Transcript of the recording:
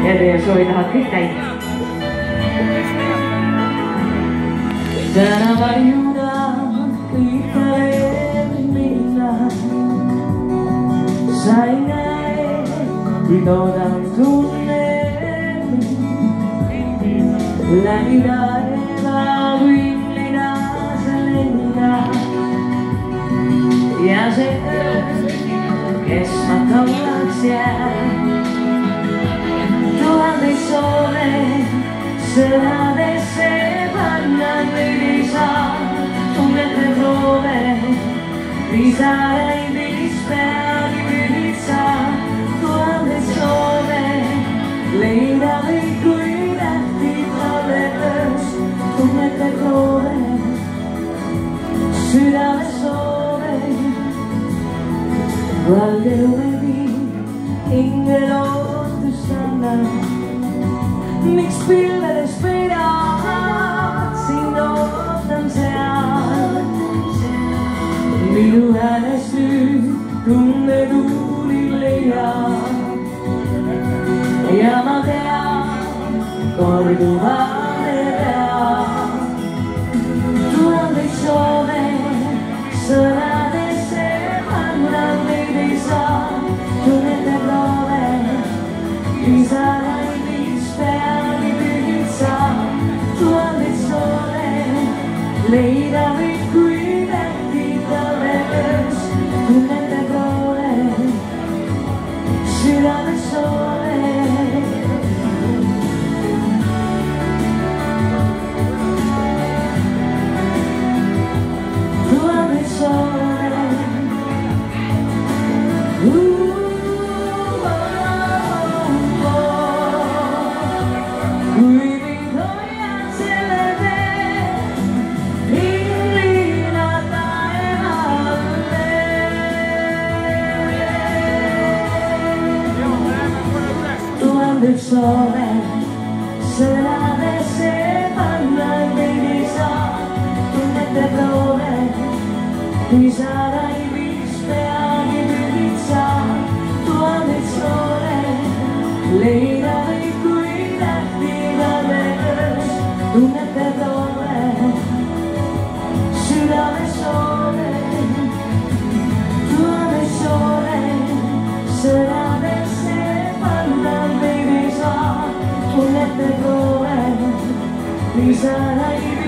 ja teie soovi tahavad kõik täita. täna varjudad kõik veel minna. sa ei näe, kui toodab tunne läbi taeva võib leida sa lenda. ja see öö, kes matamaks jääb, tuhandeid soove sõnadesse panna neid ei saa. tunnete proove, pisaraid mis peagi pühid sa. tuhandeid soove leida või kui tähtid alles. tunnete proove, südame soove, valge lumeviin hinge lootust annab. miks pilvedes peidad, sind ootan seal. minu hääles nüüd tunnetuuli leiab. ja ma tean, korduvad ei pea. tuhandeid soove sõnadesse panna neid ei saa. tunnete proove, pisaraid mis peagi pühid sa. tuhandeid soove leida võib kui tähtid alles. tunnete proove, südame soove. tuhandeid soove, kui mind hoiad selle tee, hiilina taevalle. tuhandeid soove sõnadesse panna neid ei saa. tunnete proove, pisaraid mis peagi pühid sa. tuhandeid soove leida võib kui tähtid alles. tunnete proove, südame soove. tuhandeid soove sõnadesse panna neid ei saa. tunnete proove, pisaraid